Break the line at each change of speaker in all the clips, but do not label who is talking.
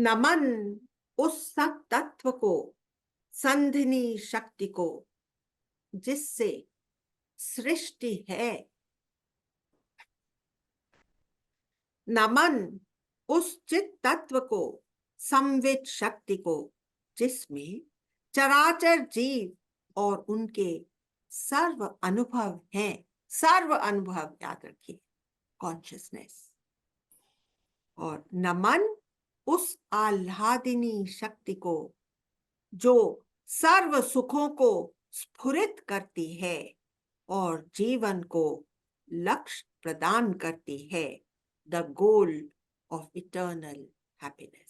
नमन उस सत तत्व को, संधिनी शक्ति को, जिससे सृष्टि है। नमन उस चित तत्व को, संवित शक्ति को, जिसमें चराचर जीव और उनके सर्व अनुभव हैं। सर्व अनुभव याद रखिए, कॉन्शियसनेस। और नमन उस आह्लादिनी शक्ति को, जो सर्व सुखों को स्फुरित करती है और जीवन को लक्ष्य प्रदान करती है, the goal of eternal happiness.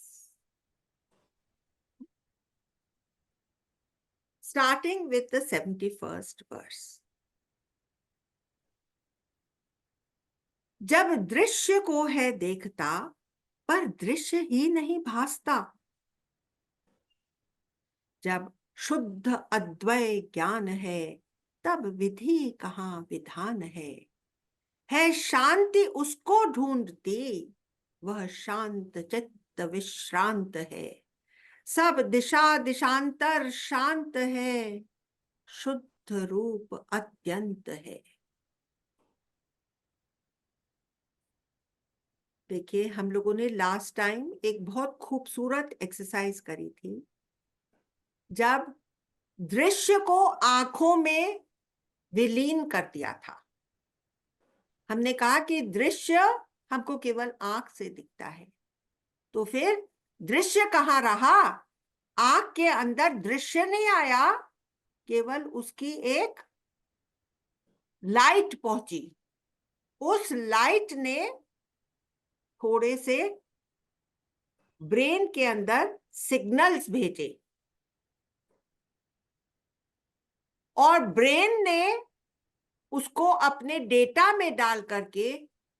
Starting with the 71st verse. जब दृश्य को है देखता, पर दृश्य ही नहीं भासता। जब शुद्ध अद्वय ज्ञान है, तब विधि कहाँ विधान है शांति उसको ढूंढती, वह शांत चित्त विश्रांत है। सब दिशा दिशांतर शांत है, शुद्ध रूप अत्यंत है। देखिए, हम लोगों ने लास्ट टाइम एक बहुत खूबसूरत एक्सरसाइज करी थी, जब दृश्य को आंखों में विलीन कर दिया था। हमने कहा कि दृश्य हमको केवल आंख से दिखता है, तो फिर दृश्य कहाँ रहा? आंख के अंदर दृश्य नहीं आया, केवल उसकी एक लाइट पहुंची। उस लाइट ने थोड़े से ब्रेन के अंदर सिग्नल्स भेजे, और ब्रेन ने उसको अपने डेटा में डाल करके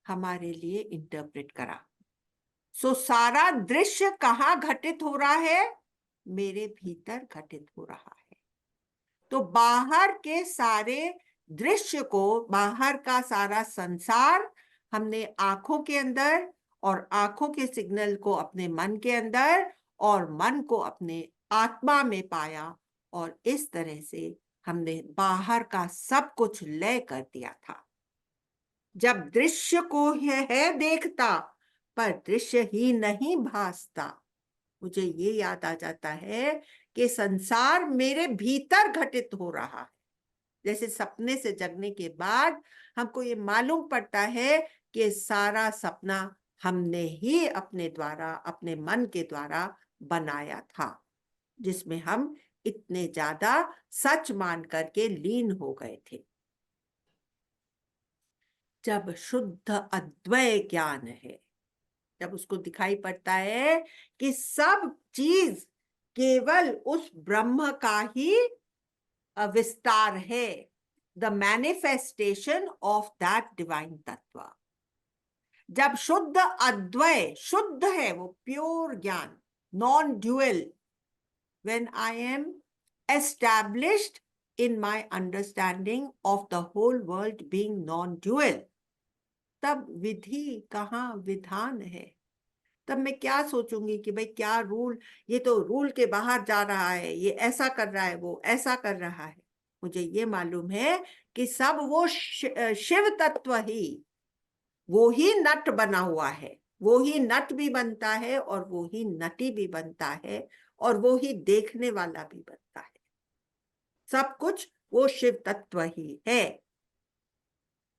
हमारे लिए इंटरप्रेट करा। सो सारा दृश्य कहाँ घटित हो रहा है? मेरे भीतर घटित हो रहा है। तो बाहर के सारे दृश्य को, बाहर का सारा संसार हमने आंखों के अंदर, और आंखों के सिग्नल को अपने मन के अंदर, और मन को अपने आत्मा में पाया, और इस तरह से हमने बाहर का सब कुछ लय कर दिया था। जब दृश्य को है देखता, पर दृश्य ही नहीं भासता, मुझे ये याद आ जाता है कि संसार मेरे भीतर घटित हो रहा है। जैसे सपने से जगने के बाद हमको ये मालूम पड़ता है कि सारा सपना हमने ही अपने द्वारा, अपने मन के द्वारा बनाया था, जिसमें हम इतने ज्यादा सच मान करके लीन हो गए थे। जब शुद्ध अद्वय ज्ञान है, जब उसको दिखाई पड़ता है कि सब चीज केवल उस ब्रह्म का ही विस्तार है, the manifestation of that divine तत्व। जब शुद्ध अद्वय, शुद्ध है वो प्योर ज्ञान, non dual, when I am established in my understanding of the whole world being non-dual, तब विधि कहाँ विधान है। तब मैं क्या सोचूंगी कि भाई क्या रूल, ये तो रूल के बाहर जा रहा है, ये ऐसा कर रहा है, वो ऐसा कर रहा है। मुझे ये मालूम है कि सब वो शिव तत्व ही, वो ही नट बना हुआ है, वो ही नट भी बनता है, और वो ही नटी भी बनता है, और वो ही देखने वाला भी बनता है। सब कुछ वो शिव तत्व ही है।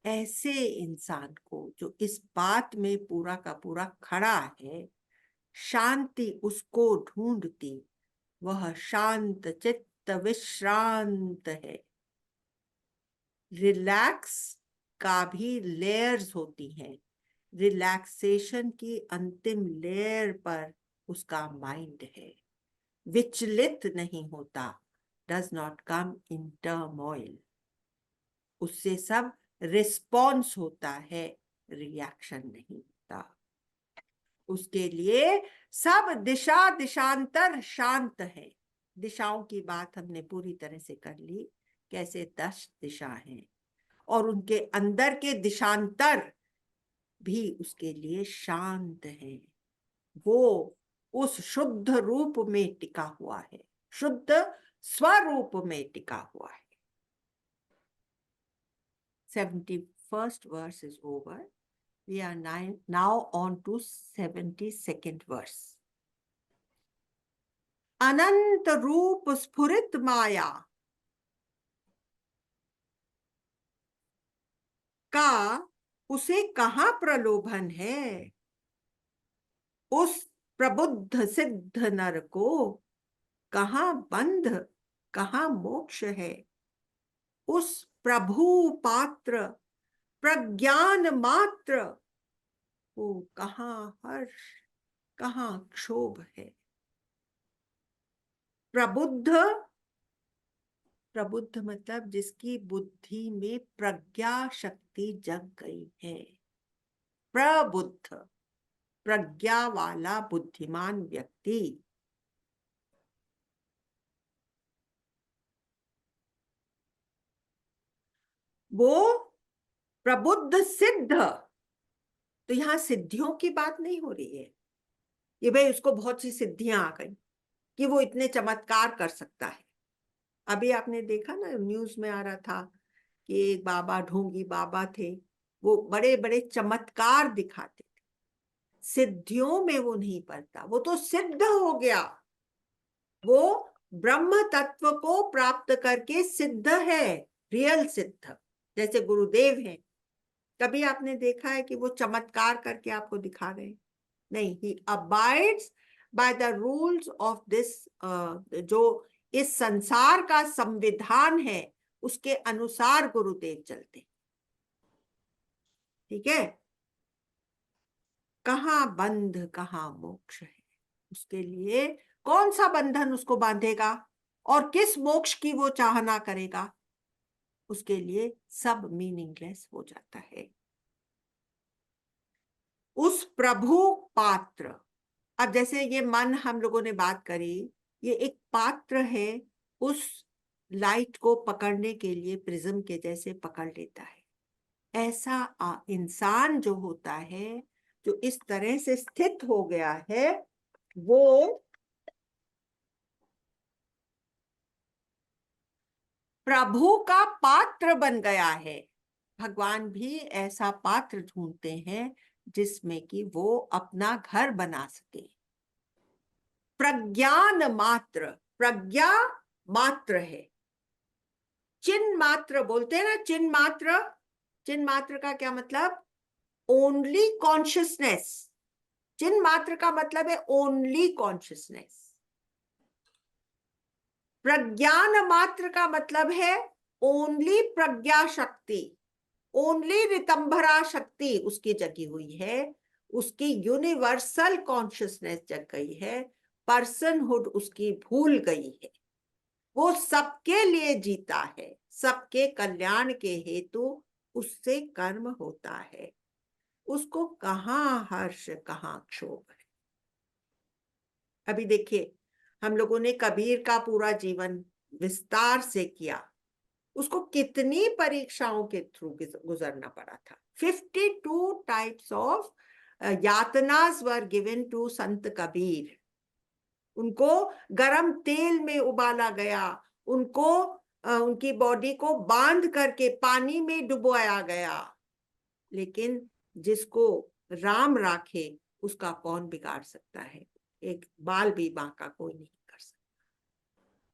ऐसे इंसान को, जो इस बात में पूरा का पूरा खड़ा है, शांति उसको ढूंढती, वह शांत चित्त विश्रांत है। रिलैक्स का भी लेयर्स होती हैं। रिलैक्सेशन की अंतिम लेयर पर उसका माइंड है, विचलित नहीं होता, does not come in turmoil. उससे सब रिस्पॉन्स होता है, रिएक्शन नहीं होता। उसके लिए सब दिशा दिशांतर शांत है। दिशाओं की बात हमने पूरी तरह से कर ली, कैसे 10 दिशा हैं, और उनके अंदर के दिशांतर भी उसके लिए शांत है। वो उस शुद्ध रूप में टिका हुआ है, शुद्ध स्वरूप में टिका हुआ है। 71st verse is over. We are now on to 72nd verse. अनंत रूप स्फुरित माया का उसे कहाँ प्रलोभन है, उस प्रबुद्ध सिद्ध नर को कहाँ बंध, कहाँ मोक्ष है। उस प्रभु पात्र प्रज्ञान मात्र वो कहाँ हर्ष, कहाँ क्षोभ है। प्रबुद्ध, प्रबुद्ध मतलब जिसकी बुद्धि में प्रज्ञा शक्ति जग गई है। प्रबुद्ध, प्रज्ञा वाला बुद्धिमान व्यक्ति। वो प्रबुद्ध सिद्ध, तो यहां सिद्धियों की बात नहीं हो रही है कि भाई उसको बहुत सी सिद्धियां आ गई कि वो इतने चमत्कार कर सकता है। अभी आपने देखा ना, न्यूज में आ रहा था कि एक बाबा, ढोंगी बाबा थे, वो बड़े बड़े चमत्कार दिखाते थे। सिद्धियों में वो नहीं पड़ता, वो तो सिद्ध हो गया, वो ब्रह्म तत्व को प्राप्त करके सिद्ध है, रियल सिद्ध, जैसे गुरुदेव हैं। कभी आपने देखा है कि वो चमत्कार करके आपको दिखा रहे हैं? नहीं, he abides by the rules of this, जो इस संसार का संविधान है उसके अनुसार गुरुदेव चलते। ठीक है, कहाँ बंध कहाँ मोक्ष है, उसके लिए कौन सा बंधन उसको बांधेगा और किस मोक्ष की वो चाहना करेगा, उसके लिए सब मीनिंगलेस हो जाता है। उस प्रभु पात्र, अब जैसे ये मन हम लोगों ने बात करी, ये एक पात्र है, उस लाइट को पकड़ने के लिए प्रिज्म के जैसे पकड़ लेता है। ऐसा इंसान जो होता है, जो इस तरह से स्थित हो गया है, वो प्रभु का पात्र बन गया है। भगवान भी ऐसा पात्र ढूंढते हैं जिसमें कि वो अपना घर बना सके। प्रज्ञान मात्र, प्रज्ञा मात्र है। चिन्ह मात्र बोलते हैं ना, चिन्ह मात्र, चिन्ह मात्र का क्या मतलब? Only consciousness. चिन्ह मात्र का मतलब है ओनली कॉन्शियसनेस। प्रज्ञान मात्र का मतलब है ओनली प्रज्ञा शक्ति, ओनली रितंभरा शक्ति उसकी जगी हुई है, उसकी यूनिवर्सल कॉन्शियसनेस जग गई है, पर्सनहुड उसकी भूल गई है। वो सबके लिए जीता है, सबके कल्याण के हेतु उससे कर्म होता है। उसको कहाँ हर्ष कहाँ क्षोभ है। अभी देखिए, हम लोगों ने कबीर का पूरा जीवन विस्तार से किया, उसको कितनी परीक्षाओं के थ्रू गुजरना पड़ा था। 52 टाइप्स ऑफ यातनास were given to Sant Kabir. उनको गरम तेल में उबाला गया, उनको उनकी बॉडी को बांध करके पानी में डुबोया गया, लेकिन जिसको राम राखे उसका कौन बिगाड़ सकता है? एक बाल भी बांका कोई नहीं कर सकता।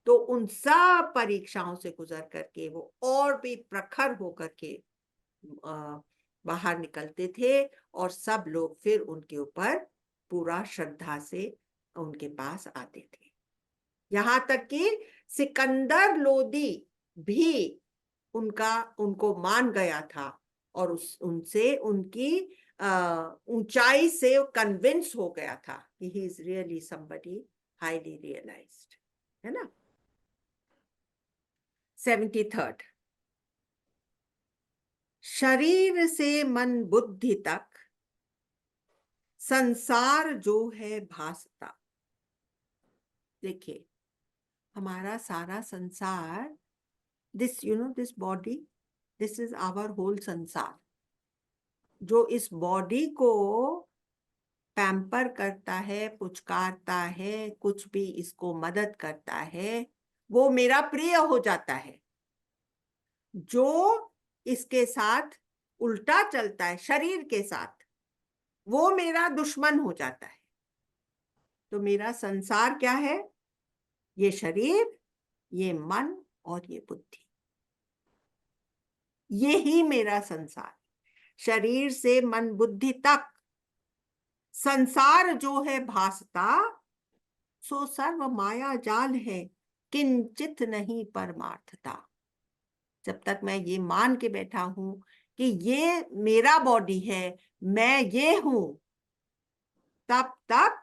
तो उन सब परीक्षाओं से गुजर करके वो और भी प्रखर होकर के बाहर निकलते थे, और सब लोग फिर उनके ऊपर पूरा श्रद्धा से उनके पास आते थे। यहां तक कि सिकंदर लोदी भी उनको मान गया था, और उनसे उनकी ऊंचाई से कन्विंस हो गया था कि he is really somebody highly realised, है ना। 73rd, शरीर से मन बुद्धि तक संसार जो है भासता। देखिए, हमारा सारा संसार, this this body, this is our whole संसार। जो इस बॉडी को पैम्पर करता है, पुचकारता है, कुछ भी इसको मदद करता है, वो मेरा प्रिय हो जाता है। जो इसके साथ उल्टा चलता है, शरीर के साथ, वो मेरा दुश्मन हो जाता है। तो मेरा संसार क्या है? ये शरीर, ये मन और ये बुद्धि, ये ही मेरा संसार। शरीर से मन बुद्धि तक संसार जो है भासता, सो सर्व माया जाल है, किंचित नहीं परमार्थता। जब तक मैं ये मान के बैठा हूं कि ये मेरा बॉडी है, मैं ये हूं, तब तक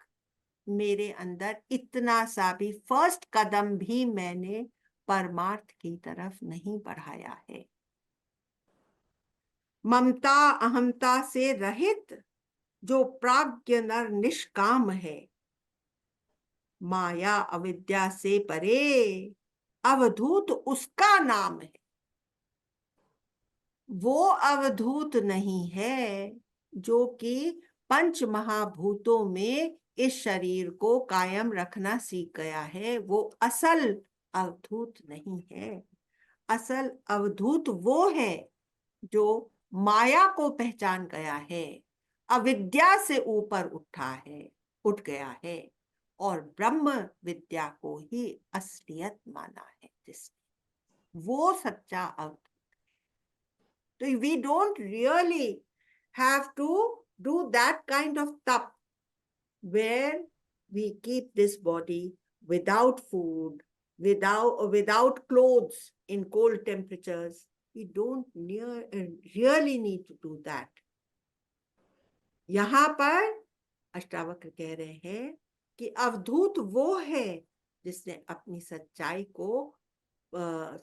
मेरे अंदर इतना सा भी फर्स्ट कदम भी मैंने परमार्थ की तरफ नहीं बढ़ाया है। ममता अहमता से रहित जो प्राज्ञ नर निष्काम है, माया अविद्या से परे अवधूत उसका नाम है। वो अवधूत नहीं है जो कि पंच महाभूतों में इस शरीर को कायम रखना सीख गया है, वो असल अवधूत नहीं है। असल अवधूत वो है जो माया को पहचान गया है, अविद्या से ऊपर उठ गया है और ब्रह्म विद्या को ही असलियत माना है जिसने, वो सच्चा अवधूत। So we don't really have to do that kind of tap where we keep this body without food, without clothes in cold temperatures. We don't really need to do that. यहाँ पर अष्टावक्र कह रहे हैं कि अवधूत वो है जिसने अपनी सच्चाई को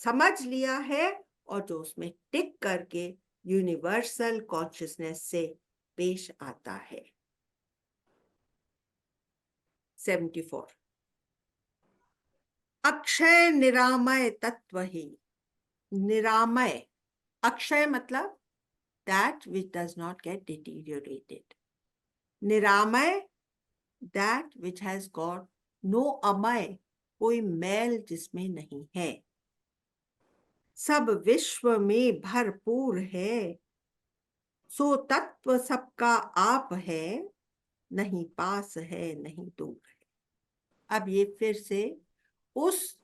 समझ लिया है और जो उसमें टिक करके यूनिवर्सल कॉन्शियसनेस से पेश आता है। 74 अक्षय निरामय तत्व ही। निरामय, अक्षय मतलब that which does not get deteriorated. निरामय, that which has got no Amay, कोई मैल जिसमें नहीं है। सब विश्व में भरपूर है, सो तत्व सबका आप है, नहीं पास है नहीं दूर है। अब ये फिर से उस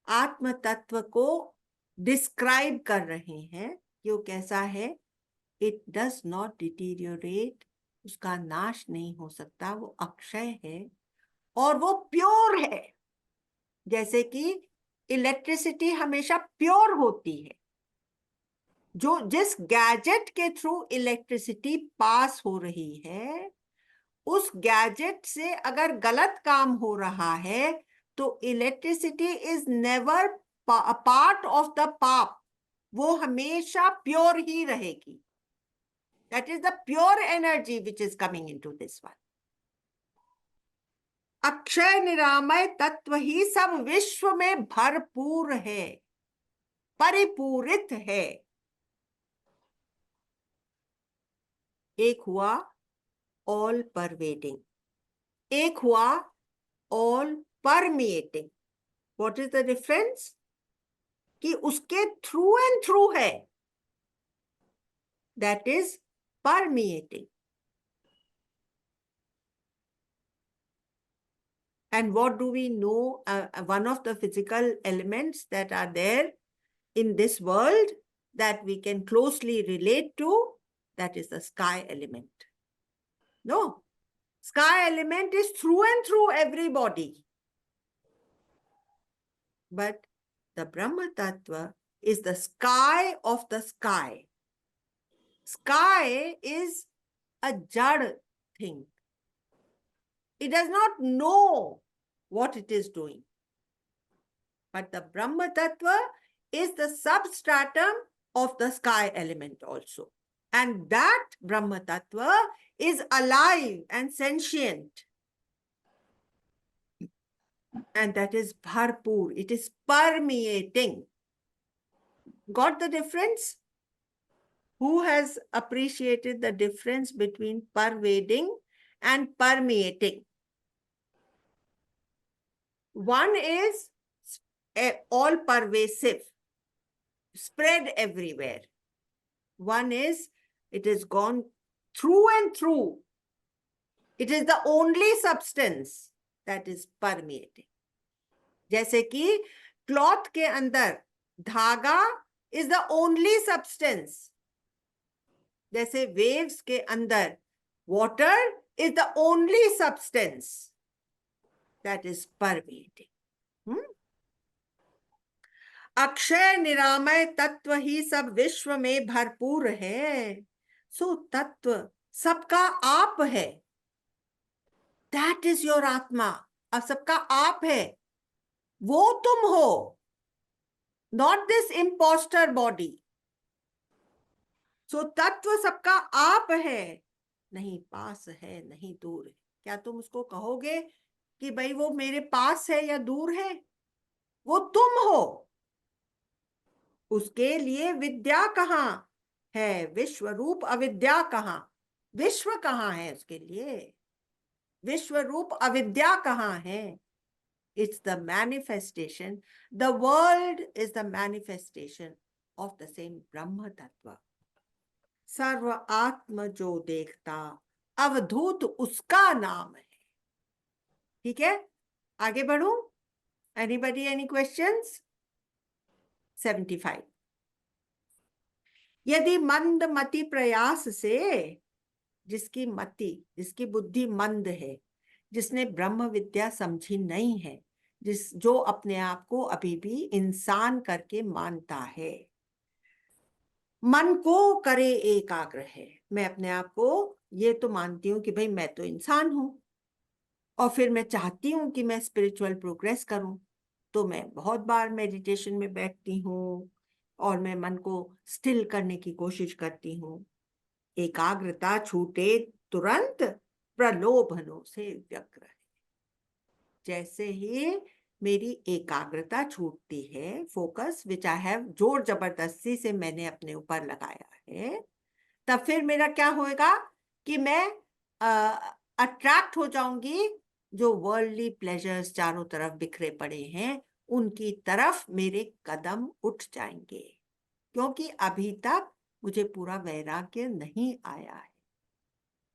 आत्म तत्व को डिस्क्राइब कर रहे हैं कि वो कैसा है। इट डज नॉट डिटीरियोरेट, उसका नाश नहीं हो सकता, वो अक्षय है और वो प्योर है। जैसे कि इलेक्ट्रिसिटी हमेशा प्योर होती है, जो जिस गैजेट के थ्रू इलेक्ट्रिसिटी पास हो रही है, उस गैजेट से अगर गलत काम हो रहा है तो electricity is never part of the पाप, वो हमेशा प्योर ही रहेगी। That is the pure energy which is coming into this one. Akshay निरामय तत्व ही सब विश्व में भरपूर है, परिपूरित है। एक हुआ ऑल परवेडिंग, एक हुआ all permeating. What is the difference? कि उसके थ्रू एंड थ्रू है, that is permeating. And what do we know? One of the physical elements that are there in this world that we can closely relate to, that is the sky element. No, sky element is through and through everybody. But the Brahma Tattva is the sky of the sky. Sky is a jad thing. It does not know what it is doing. But the Brahma Tattva is the substratum of the sky element also. And that Brahma Tattva is alive and sentient. And that is bharpur. It is permeating. Got the difference? Who has appreciated the difference between pervading and permeating. One is all pervasive, spread everywhere. One is it is gone through and through. It is the only substance that is permeating. जैसे कि cloth के अंदर धागा is the only substance. जैसे waves के अंदर water is the only substance that is permeating. Akshay निरामय तत्व ही सब विश्व में भरपूर है. सो तत्व सबका आप है. दैट इज योर आत्मा. अब सबका आप है, वो तुम हो, नॉट दिस इम्पोस्टर बॉडी. सो तत्व सबका आप है, नहीं पास है, नहीं दूर है. क्या तुम उसको कहोगे कि भाई वो मेरे पास है या दूर है? वो तुम हो. उसके लिए विद्या कहाँ है? विश्व रूप अविद्या कहाँ? विश्व कहाँ है उसके लिए? विश्व रूप अविद्या कहाँ है? It's the manifestation. The world is the manifestation of the same Brahma Tattva. सर्व आत्म जो देखता, अवधूत उसका नाम है. ठीक है, आगे बढ़ूं? Anybody any questions? 75. यदि मंद मति प्रयास से, जिसकी मति, जिसकी बुद्धि मंद है, जिसने ब्रह्म विद्या समझी नहीं है, जो अपने आप को अभी भी इंसान करके मानता है, मन को करे एकाग्र है. मैं अपने आप को ये तो मानती हूं कि भाई मैं तो इंसान हूं, और फिर मैं चाहती हूं कि मैं स्पिरिचुअल प्रोग्रेस करूं, तो मैं बहुत बार मेडिटेशन में बैठती हूँ और मैं मन को स्टिल करने की कोशिश करती हूँ. एकाग्रता छूटे तुरंत प्रलोभनों से व्यग्र है. जैसे ही मेरी एकाग्रता छूटती है, फोकस विच आई हैव जोर जबरदस्ती से मैंने अपने ऊपर लगाया है, तब फिर मेरा क्या होएगा कि मैं अट्रैक्ट हो जाऊंगी. जो वर्ल्डली प्लेजर्स चारों तरफ बिखरे पड़े हैं, उनकी तरफ मेरे कदम उठ जाएंगे, क्योंकि अभी तक मुझे पूरा वैराग्य नहीं आया है.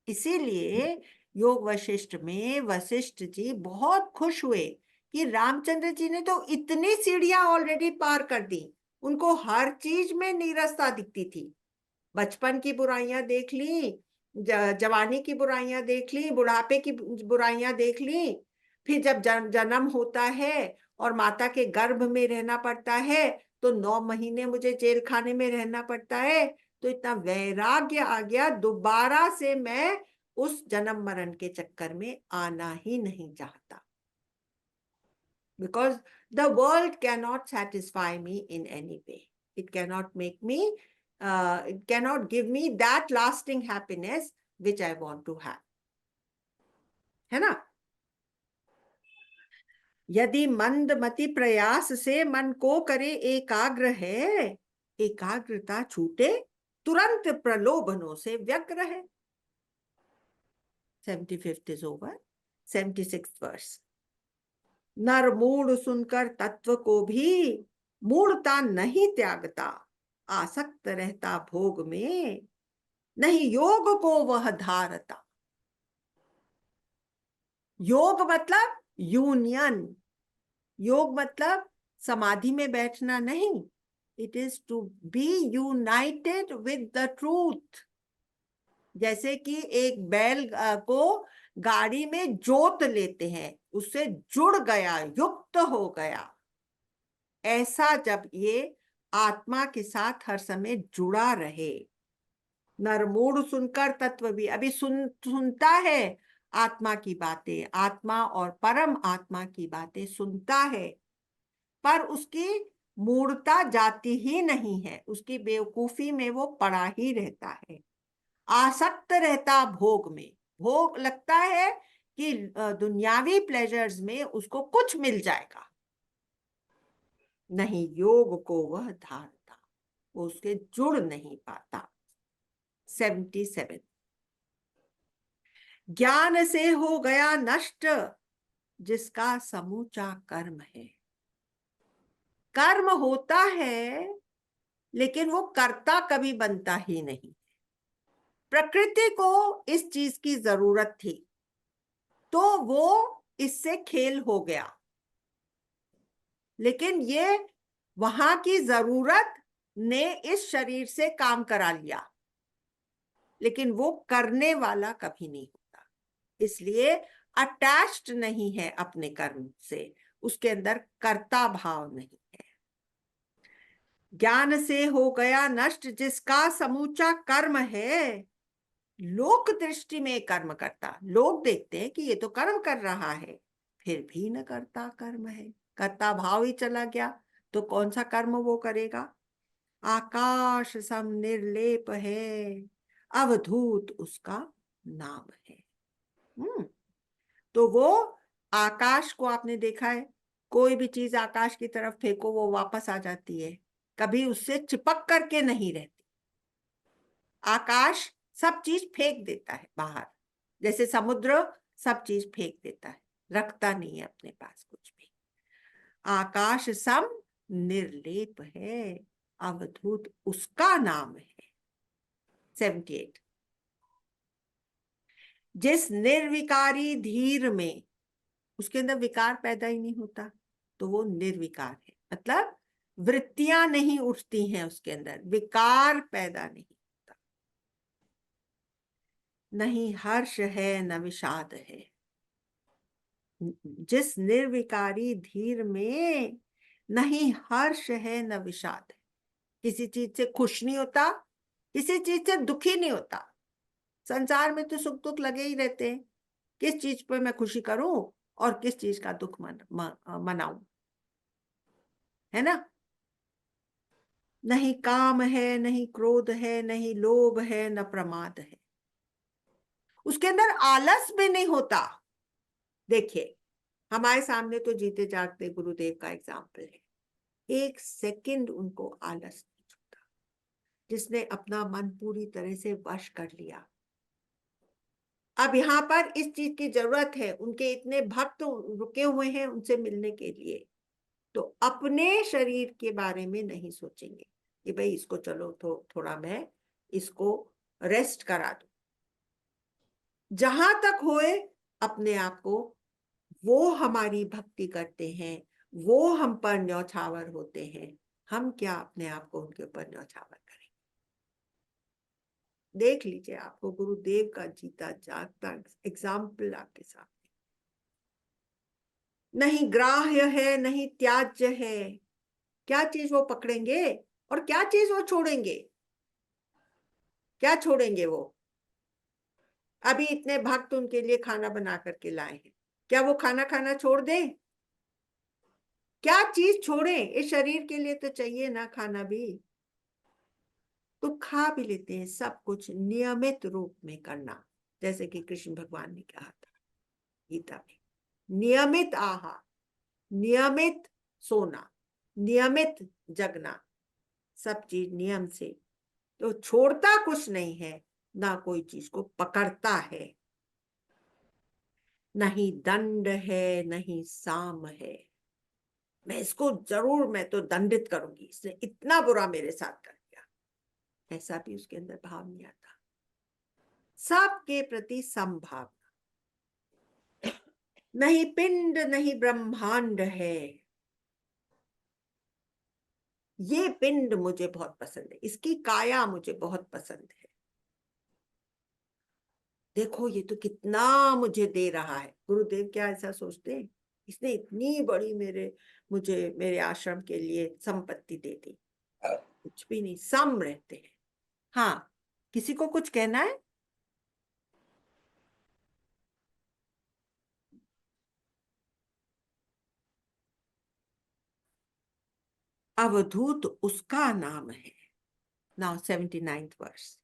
इसीलिए योग वशिष्ठ में वशिष्ठ जी बहुत खुश हुए कि रामचंद्र जी ने तो इतनी सीढ़ियां ऑलरेडी पार कर दी. उनको हर चीज में नीरसता दिखती थी. बचपन की बुराइयां देख ली, जवानी की बुराइयां देख ली, बुढ़ापे की बुराइयां देख ली. फिर जब जन्म होता है और माता के गर्भ में रहना पड़ता है, तो 9 महीने मुझे जेल खाने में रहना पड़ता है. तो इतना वैराग्य आ गया, दोबारा से मैं उस जन्म मरण के चक्कर में आना ही नहीं चाहता. Because the world cannot satisfy me in any way. It cannot make me, it cannot give me that lasting happiness which I want to have. है ना? यदि मंद मति प्रयास से मन को करे एकाग्र है, एकाग्रता छूटे तुरंत प्रलोभनों से व्यग्र है. 75th is over. 76th verse. नर मूढ़ सुनकर तत्व को भी मूढ़ता नहीं त्यागता, आसक्त रहता भोग में, नहीं योग को वह धारता. योग मतलब यूनियन. योग मतलब समाधि में बैठना नहीं. It is to be united with the truth. जैसे कि एक बैल को गाड़ी में जोत लेते हैं, उससे जुड़ गया, युक्त हो गया. ऐसा जब ये आत्मा के साथ हर समय जुड़ा रहे. नरमूढ़ सुनकर तत्व भी, अभी सुनता है आत्मा की बातें, आत्मा और परम आत्मा की बातें सुनता है, पर उसकी मूढ़ता जाती ही नहीं है. उसकी बेवकूफी में वो पड़ा ही रहता है. आसक्त रहता भोग में. भोग लगता है कि दुनियावी प्लेजर्स में उसको कुछ मिल जाएगा, नहीं योग को वह धारता, वो उसके जुड़ नहीं पाता. 77. ज्ञान से हो गया नष्ट जिसका समूचा कर्म है। कर्म होता है लेकिन वो कर्ता कभी बनता ही नहीं। प्रकृति को इस चीज की जरूरत थी तो वो इससे खेल हो गया, लेकिन ये वहां की जरूरत ने इस शरीर से काम करा लिया, लेकिन वो करने वाला कभी नहीं होता, इसलिए अटैच्ड नहीं है अपने कर्म से, उसके अंदर कर्ता भाव नहीं है। ज्ञान से हो गया नष्ट जिसका समूचा कर्म है। लोक दृष्टि में कर्म करता, लोग देखते हैं कि ये तो कर्म कर रहा है, फिर भी न करता कर्म है, कर्ता भाव ही चला गया, तो कौन सा कर्म वो करेगा। आकाश सम निर्लेप है, अवधूत उसका नाम है। तो वो आकाश को आपने देखा है, कोई भी चीज आकाश की तरफ फेंको वो वापस आ जाती है, कभी उससे चिपक करके नहीं रहती। आकाश सब चीज फेंक देता है बाहर, जैसे समुद्र सब चीज फेंक देता है, रखता नहीं है अपने पास कुछ भी। आकाश सम निर्लेप है, अवधूत उसका नाम है। 78। जिस निर्विकारी धीर में, उसके अंदर विकार पैदा ही नहीं होता, तो वो निर्विकार है, मतलब वृत्तियां नहीं उठती हैं उसके अंदर, विकार पैदा नहीं होता। नहीं हर्ष है न विषाद है। जिस निर्विकारी धीर में नहीं हर्ष है न विषाद है, किसी चीज से खुश नहीं होता, किसी चीज से दुखी नहीं होता। संसार में तो सुख दुख लगे ही रहते हैं, किस चीज पे मैं खुशी करूं और किस चीज का दुख मनाऊं, है ना। नहीं काम है, नहीं क्रोध है, नहीं लोभ है, न प्रमाद है। उसके अंदर आलस भी नहीं होता। देखिए हमारे सामने तो जीते जागते गुरुदेव का एग्जाम्पल है, एक सेकंड उनको आलस नहीं छूटा, जिसने अपना मन पूरी तरह से वश कर लिया। अब यहाँ पर इस चीज की जरूरत है, उनके इतने भक्त रुके हुए हैं उनसे मिलने के लिए, तो अपने शरीर के बारे में नहीं सोचेंगे कि भाई इसको चलो थोड़ा मैं इसको रेस्ट करा दूं। जहां तक होए अपने आप को, वो हमारी भक्ति करते हैं, वो हम पर न्यौछावर होते हैं, हम क्या अपने आप को उनके ऊपर न्यौछावर करें। देख लीजिए, आपको गुरुदेव का जीता जागता एग्जाम्पल आपके सामने। नहीं ग्राह्य है, नहीं त्याज्य है। क्या चीज वो पकड़ेंगे और क्या चीज वो छोड़ेंगे, क्या छोड़ेंगे वो। अभी इतने भक्त उनके लिए खाना बना करके लाए हैं, क्या वो खाना खाना छोड़ दें। क्या चीज छोड़े, इस शरीर के लिए तो चाहिए ना खाना भी, तो खा भी लेते हैं। सब कुछ नियमित रूप में करना, जैसे कि कृष्ण भगवान ने कहा था गीता में, नियमित आहार, नियमित सोना, नियमित जगना, सब चीज नियम से। तो छोड़ता कुछ नहीं है, ना कोई चीज को पकड़ता है। नहीं दंड है, नहीं साम है। मैं इसको जरूर, मैं तो दंडित करूंगी, इसने इतना बुरा मेरे साथ कर दिया, ऐसा भी उसके अंदर भाव नहीं आता। सबके प्रति समभाव। नहीं पिंड नहीं ब्रह्मांड है। ये पिंड मुझे बहुत पसंद है, इसकी काया मुझे बहुत पसंद है। देखो ये तो कितना मुझे दे रहा है। गुरुदेव क्या ऐसा सोचते हैं, इसने इतनी बड़ी मुझे मेरे आश्रम के लिए संपत्ति दे दी। कुछ भी नहीं, सम रहते हैं। हाँ, किसी को कुछ कहना है। अवधूत उसका नाम है। Now 79th verse.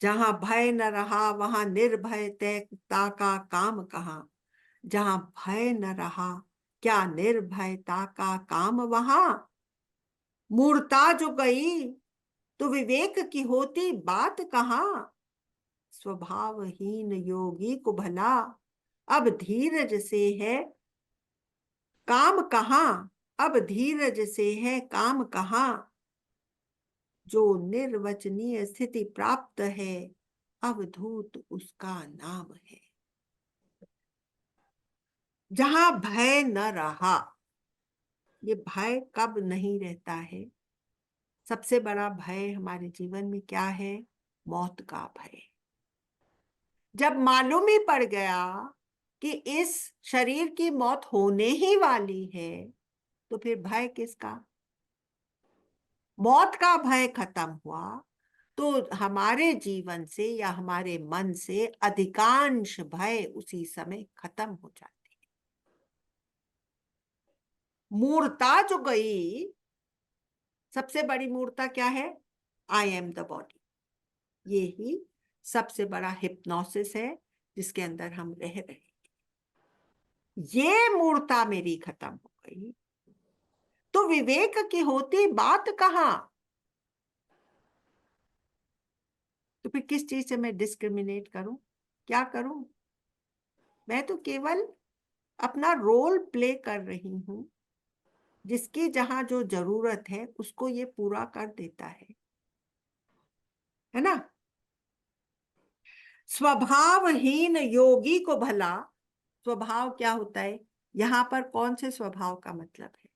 जहां भय न रहा वहां निर्भयता का काम कहाँ। जहां भय न रहा क्या निर्भयता का काम वहां। मूर्ता जो गई तो विवेक की होती बात कहाँ। स्वभावहीन योगी को भला अब धीरज से है काम कहाँ, अब धीरज से है काम कहाँ, जो निर्वचनीय स्थिति प्राप्त है अवधूत उसका नाम है। जहां भय न रहा, ये भय कब नहीं रहता है? सबसे बड़ा भय हमारे जीवन में क्या है? मौत का भय। जब मालूम ही पड़ गया कि इस शरीर की मौत होने ही वाली है, तो फिर भय किसका? मौत का भय खत्म हुआ तो हमारे जीवन से या हमारे मन से अधिकांश भय उसी समय खत्म हो जाते हैं। मूर्ता जो गई, सबसे बड़ी मूर्ता क्या है? I am the body. ये ही सबसे बड़ा हिप्नोसिस है जिसके अंदर हम रह रहे हैं। ये मूर्ता मेरी खत्म हो गई तो विवेक की होती बात कहां? तो फिर किस चीज से मैं डिस्क्रिमिनेट करूं? क्या करूं? मैं तो केवल अपना रोल प्ले कर रही हूं, जिसकी जहां जो जरूरत है उसको ये पूरा कर देता है ना? स्वभावहीन योगी को भला, स्वभाव क्या होता है? यहां पर कौन से स्वभाव का मतलब है?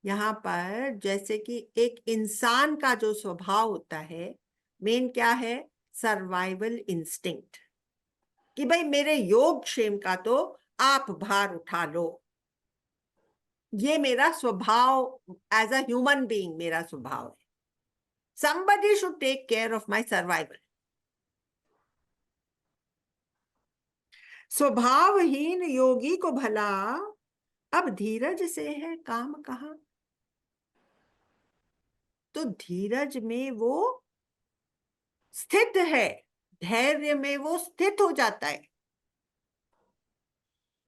यहाँ पर जैसे कि एक इंसान का जो स्वभाव होता है, मेन क्या है? सर्वाइवल इंस्टिंक्ट, कि भाई मेरे योग क्षेम का तो आप भार उठा लो। ये मेरा स्वभाव एज अ ह्यूमन बीइंग, मेरा स्वभाव है। somebody should take care of my survival. स्वभावहीन योगी को भला अब धीरज से है काम कहाँ? तो धीरज में वो स्थित है, धैर्य में वो स्थित हो जाता है।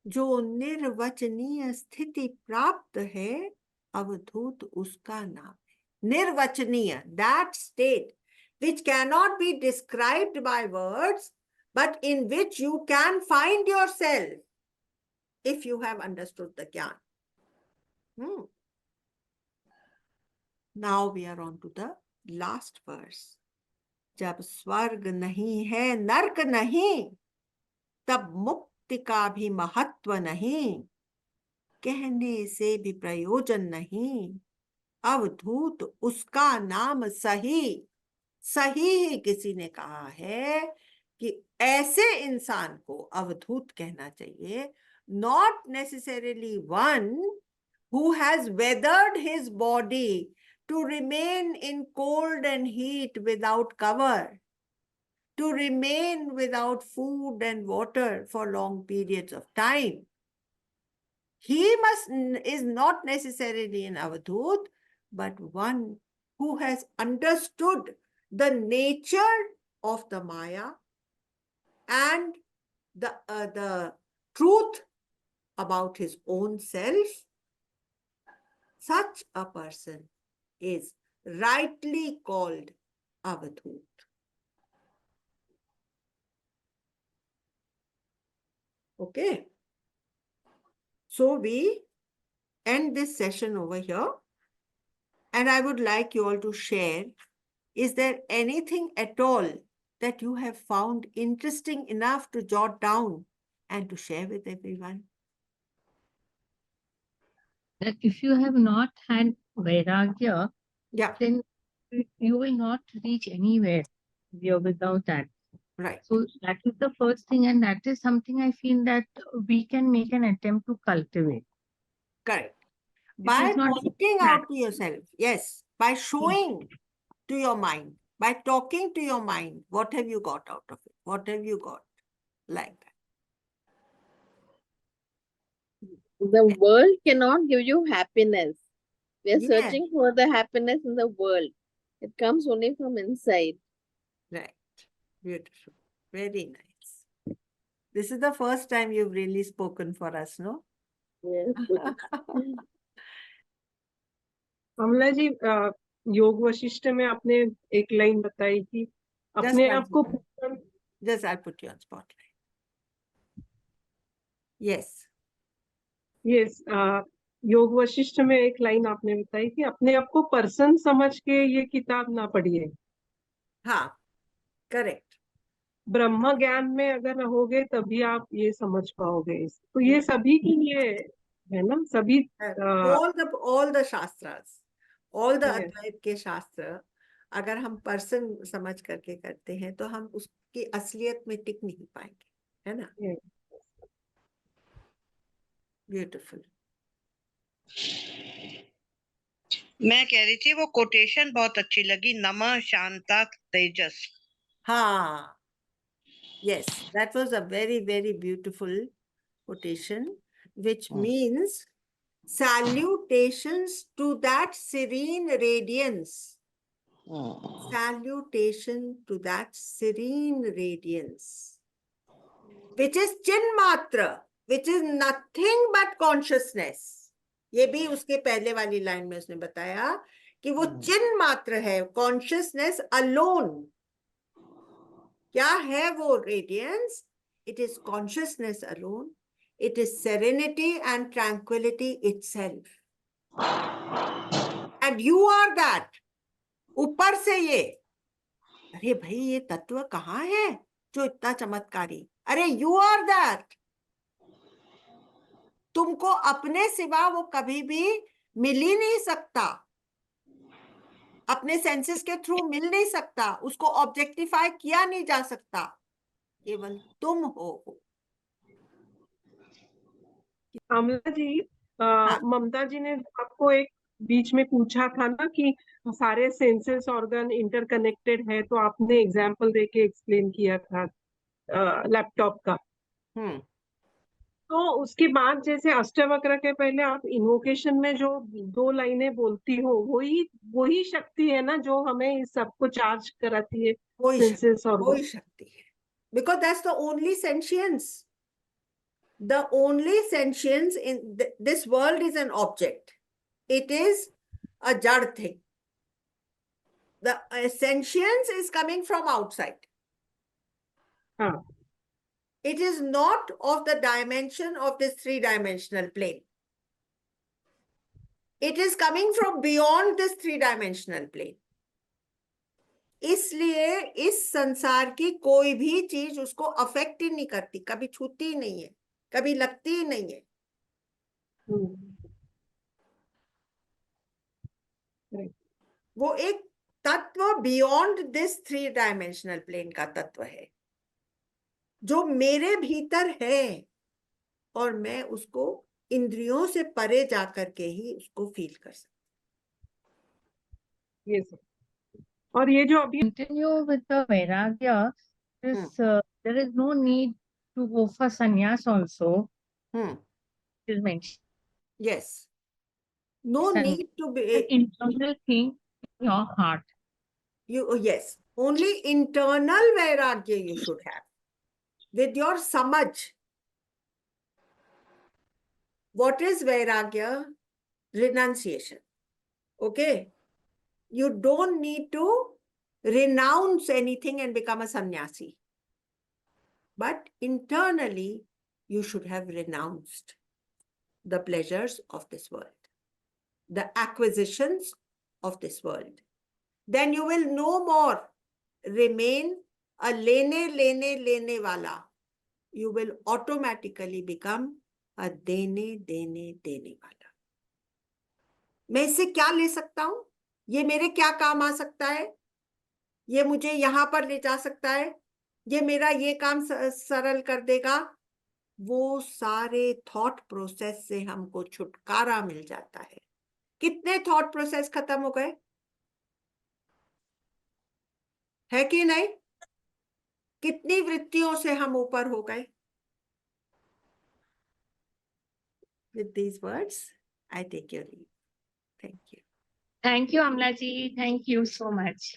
जो निर्वचनीय स्थिति प्राप्त है अवधूत उसका नाम है। निर्वचनीय, that state which cannot be described by words but in which you can find yourself if you have understood the Gyan. Now we are on to the last verse. जब स्वर्ग नहीं है नरक नहीं, तब मुक्ति का भी महत्व नहीं, कहने से भी प्रयोजन नहीं, अवधूत उसका नाम सही। सही ही किसी ने कहा है कि ऐसे इंसान को अवधूत कहना चाहिए, not necessarily one who has weathered his body to remain in cold and heat without cover, to remain without food and water for long periods of time. He is not necessarily an avadhut, but one who has understood the nature of the Maya and the truth about his own self. Such a person is rightly called avadhut. Okay. So we end this session over here. And I would like you all to share, is there anything at all that you have found interesting enough to jot down and to share with everyone?
That if you have not had Vairagya,
Yeah,
then you will not reach anywhere without that.
right,
So that is the first thing, and that is something I feel that we can make an attempt to cultivate.
correct.
It
By
is not
pointing
that.
out to yourself, yes, by showing to your mind, by talking to your mind, what have you got out of it? What have you got like that?
The world cannot give you happiness. We are
Yeah,
searching for the happiness in the world. It comes only from inside.
right. Beautiful. Very nice. This is the first time you've really spoken for us, no?
Yes.
कमला जी, योग वशिष्ठ में आपने एक line बताई थी, अपने
one
आप को
second. Just I'll put you on spotlight. Yes.
Yes योग वशिष्ठ में एक लाइन आपने बताई कि अपने आप को पर्सन समझ के ये किताब ना पढ़िए।
हाँ, करेक्ट।
ब्रह्म ज्ञान में अगर रहोगे तभी आप ये समझ पाओगे। तो ये सभी के लिए है ना, सभी
all the shastras, all the
Yes.
अद्वैत के शास्त्र अगर हम पर्सन समझ करके करते हैं तो हम उसकी असलियत में टिक नहीं पाएंगे, है ना?
Yes.
ब्यूटीफुल।
मैं कह रही थी वो कोटेशन बहुत अच्छी लगी, नमः शांता तेजस।
हाँ, yes, that was a very, very beautiful quotation, which means salutations to that serene radiance. Salutation to that serene radiance, which is Chinmatra, which is nothing but consciousness. ये भी उसके पहले वाली लाइन में उसने बताया कि वो चिन्मात्र है, कॉन्शियसनेस अलोन। क्या है वो radiance? It is consciousness alone, it is serenity and tranquillity itself, and you are that. ऊपर से ये, अरे भाई ये तत्व कहाँ है जो इतना चमत्कारी? अरे यू आर दैट। तुमको अपने सिवा वो कभी भी मिल ही नहीं सकता, अपने सेंसेस के थ्रू मिल नहीं सकता, उसको ऑब्जेक्टिफाई किया नहीं जा सकता, केवल तुम हो।
आमला जी,
हाँ।
ममता जी ने आपको एक बीच में पूछा था ना कि सारे सेंसेस ऑर्गन इंटरकनेक्टेड है, तो आपने एग्जाम्पल देके एक्सप्लेन किया था लैपटॉप का। तो उसके बाद जैसे अष्टवक्र के पहले आप इन्वोकेशन में जो 2 लाइनें बोलती हो, वही शक्ति है ना जो हमें इस सबको चार्ज कराती है, सेंसेस ऑर्गन।
वही शक्ति है, because that's the only sentience. The only sentience in this world is an object. It is a jad thing. The sentience is coming from outside.
हाँ,
It is not of the dimension of this three-dimensional plane. It is coming from beyond this three-dimensional plane. इसलिए इस संसार की कोई भी चीज उसको affect ही नहीं करती, कभी छूती ही नहीं है, कभी लगती ही नहीं है। वो एक तत्व beyond this three dimensional plane का तत्व है जो मेरे भीतर है, और मैं उसको इंद्रियों से परे जाकर के ही उसको फील कर सकती।
yes. और ये जो अभी
Continue with the Vairagya, there is no need to go for sannyas also. It is mentioned.
Yes. No need to
An
be
internal thing in your heart.
yes. Only internal vairagya you should have. With your samaj. What is vairagya? Renunciation. Okay. You don't need to renounce anything and become a sannyasi. But internally, you should have renounced the pleasures of this world, the acquisitions of this world. Then you will no more remain a lene wala. You will automatically become a dene wala. मैं इससे क्या ले सकता हूं? ये मेरे क्या काम आ सकता है? ये मुझे यहां पर ले जा सकता है? ये मेरा ये काम सरल कर देगा? वो सारे थॉट प्रोसेस से हमको छुटकारा मिल जाता है। कितने थॉट प्रोसेस खत्म हो गए, है कि नहीं? कितनी वृत्तियों से हम ऊपर हो गए। With these words, I take your leave. Thank you.
Thank you, Amla ji. Thank you so much.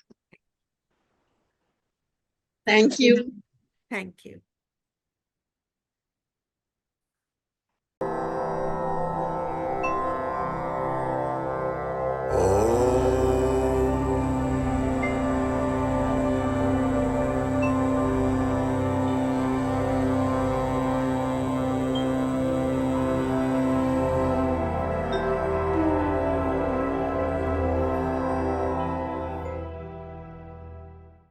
Thank you.
Thank you.